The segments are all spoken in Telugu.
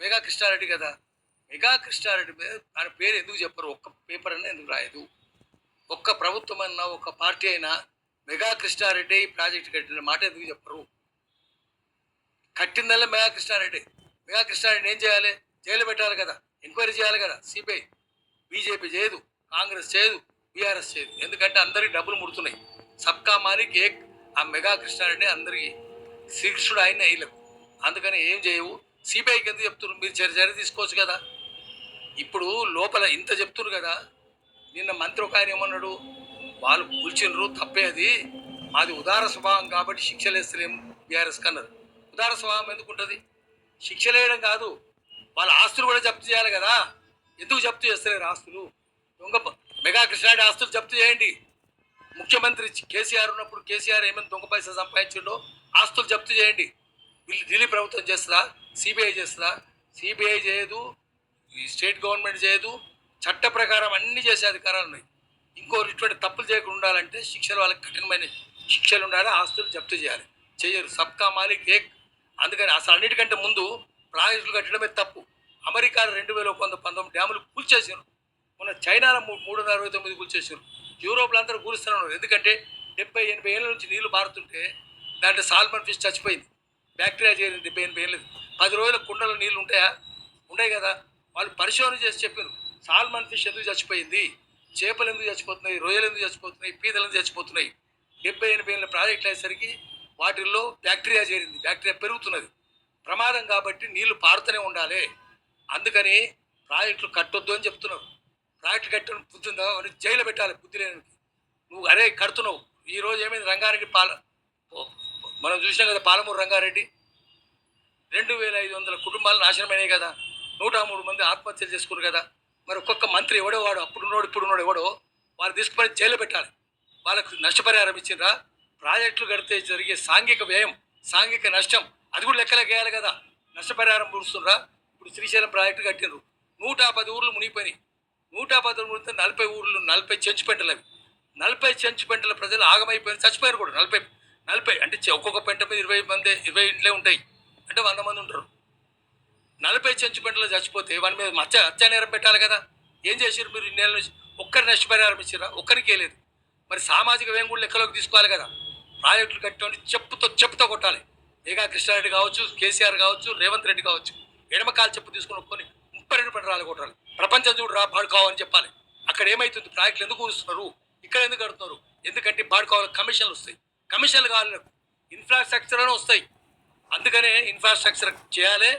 మెగా కృష్ణారెడ్డి కదా. మెగా కృష్ణారెడ్డి మీద ఆయన పేరు ఎందుకు చెప్పరు? ఒక్క పేపర్ అన్నా ఎందుకు రాయదు? ఒక్క ప్రభుత్వం అన్నా, ఒక్క పార్టీ అయినా మెగా కృష్ణారెడ్డి ఈ ప్రాజెక్టు కట్టిన మాట ఎందుకు చెప్పరు? కట్టిందల్లా మెగా కృష్ణారెడ్డి. మెగా కృష్ణారెడ్డి ఏం చేయాలి? జైలు పెట్టాలి కదా, ఎంక్వైరీ చేయాలి కదా. సిబిఐ, బీజేపీ చేయదు, కాంగ్రెస్ చేయదు, బీఆర్ఎస్ చేయదు. ఎందుకంటే అందరికి డబ్బులు ముడుతున్నాయి. సబ్కా మాలిక్ ఏక్. ఆ మెగా కృష్ణారెడ్డి అందరికి శిక్షుడు ఆయన వేయలేవు. అందుకని ఏం చేయవు. సిబిఐకి ఎందుకు చెప్తున్నారు? మీరు చర్య తీసుకోవచ్చు కదా. ఇప్పుడు లోపల ఇంత చెప్తున్నారు కదా. నిన్న మంత్రి ఒక ఆయన ఏమన్నాడు? వాళ్ళు కూల్చినరు, తప్పే అది, మాది ఉదార స్వభావం కాబట్టి శిక్షలు వేస్తలేము బీఆర్ఎస్ కన్నారు. ఉదార స్వభావం ఎందుకు ఉంటుంది? శిక్షలు వేయడం కాదు, వాళ్ళ ఆస్తులు కూడా జప్తు చేయాలి కదా. ఎందుకు జప్తు చేస్తలేరు ఆస్తులు? దొంగ మెగా కృష్ణారెడ్డి ఆస్తులు జప్తు చేయండి. ముఖ్యమంత్రి కేసీఆర్ ఉన్నప్పుడు కేసీఆర్ ఏమైనా దొంగ పైసలు సంపాదించిండో ఆస్తులు జప్తు చేయండి. ఢిల్లీ ప్రభుత్వం చేస్తుందా? సిబిఐ చేస్తుందా? సిబిఐ చేయదు, ఈ స్టేట్ గవర్నమెంట్ చేయదు. చట్ట ప్రకారం అన్ని చేసే అధికారాలు ఉన్నాయి. ఇంకోరు ఇటువంటి తప్పులు చేయకుండా ఉండాలంటే శిక్షలు, వాళ్ళకి కఠినమైన శిక్షలు ఉండాలి, ఆస్తులు జప్తు చేయాలి. చెయ్యరు. సబ్కా మాలిక్ ఏక్. అందుకని అసలు అన్నిటికంటే ముందు ప్రాజెక్టులు కట్టడమే తప్పు. అమెరికాలో 2019 డ్యాములు కూల్చేసారు. మొన్న చైనాలో 369 కూల్చేసారు. యూరోప్లో అందరూ కూలుస్తున్నారు. ఎందుకంటే 70-80 ఏళ్ళ నుంచి నీళ్లు మారుతుంటే దాంట్లో సాల్మన్ ఫిష్ చచ్చిపోయింది. బ్యాక్టీరియా చేరింది. 70-80 ఏళ్ళు. 10 రోజుల కుండలో నీళ్లు ఉంటాయా? ఉంటాయి కదా. వాళ్ళు పరిశోధన చేసి చెప్పారు సాల్మన్ ఫిష్ ఎందుకు చచ్చిపోయింది, చేపలు ఎందుకు చచ్చిపోతున్నాయి, రొయ్యలు ఎందుకు చచ్చిపోతున్నాయి, పీతలు ఎందుకు చచ్చిపోతున్నాయి. 70-80 ఏళ్ళ ప్రాజెక్టులు అయ్యేసరికి వాటిల్లో బ్యాక్టీరియా చేరింది. బ్యాక్టీరియా పెరుగుతున్నది, ప్రమాదం. కాబట్టి నీళ్లు పారుతూనే ఉండాలి. అందుకని ప్రాజెక్టులు కట్టొద్దు అని చెప్తున్నారు. ప్రాజెక్టు కట్టడం బుద్ధి ఉందా? జైలు పెట్టాలి బుద్ధి లేని. నువ్వు అరే కడుతున్నావు. ఈరోజు ఏమైంది? రంగారెడ్డి మనం చూసినాం కదా, పాలమూరు రంగారెడ్డి 2500 కుటుంబాలు నాశనమైనాయి కదా. 103 మంది ఆత్మహత్యలు చేసుకున్నారు కదా. మరి ఒక్కొక్క మంత్రి ఎవడో వాడు, అప్పుడున్నోడు ఇప్పుడున్నోడు ఎవడో, వాళ్ళు తీసుకుని జైలు పెట్టాలి. వాళ్ళకు నష్టపరిహారం ఇచ్చిండ్రా? ప్రాజెక్టులు కడితే జరిగే సాంఘిక వ్యయం, సాంఘిక నష్టం అది కూడా లెక్కలోకి వేయాలి కదా. నష్టపరిహారం పూరుస్తుండ్రా? ఇప్పుడు శ్రీశైలం ప్రాజెక్టు కట్టిండ్రు, 110 ఊర్లు మునిగిపోయినాయి. 110 ఊర్లు 40 ఊర్లు, 40 చెంచు పెంటలు. అవి 40 చెంచు పెంటల ప్రజలు ఆగమైపోయిన చచ్చిపోయారు కూడా. 40 అంటే ఒక్కొక్క పెంట మీద 20 ఇంట్లే ఉంటాయి. అంటే 100 మంది ఉంటారు. 40 చెంచు పెంటలు చచ్చిపోతే వాని మీద హత్యా నేరం పెట్టాలి కదా. ఏం చేశారు మీరు? ఇన్నేళ్ళ నుంచి ఒక్కరి నష్టపరిహారం ఇచ్చారా? ఒక్కరికే లేదు. మరి సామాజిక వ్యయం కూడా లెక్కలోకి తీసుకోవాలి కదా. ప్రాజెక్టులు కట్టండి, చెప్పుతో కొట్టాలి. మెగా కృష్ణారెడ్డి కావచ్చు, కేసీఆర్ కావచ్చు, రేవంత్ రెడ్డి కావచ్చు, ఎడమకాలు చెప్పు తీసుకుని ఒప్పుకొని 32 పెంటరాలు కొట్టాలి. ప్రపంచం చూడరా బాడుకోవని చెప్పాలి. అక్కడ ఏమైతుంది? ప్రాజెక్టులు ఎందుకు కూరుస్తున్నారు? ఇక్కడ ఎందుకు కడుతున్నారు? ఎందుకంటే బాడుకోవాలి కమిషన్లు వస్తాయి. కమిషన్లు కావాలి, ఇన్ఫ్రాస్ట్రక్చర్ అని వస్తాయి. అందుకనే ఇన్ఫ్రాస్ట్రక్చర్ చేయాలి,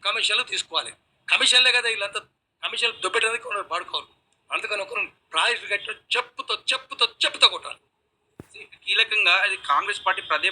కమిషన్లు తీసుకోవాలి. కమిషన్లే కదా వీళ్ళంతా. కమిషన్లు దొబ్బెట్టడానికి ఉన్నారు బాడుకోవాలి. అందుకని ఒకరు ప్రాజెక్టులు కట్టిన చెప్పుతో కొట్టాలి. కీలకంగా అది కాంగ్రెస్ పార్టీ పదే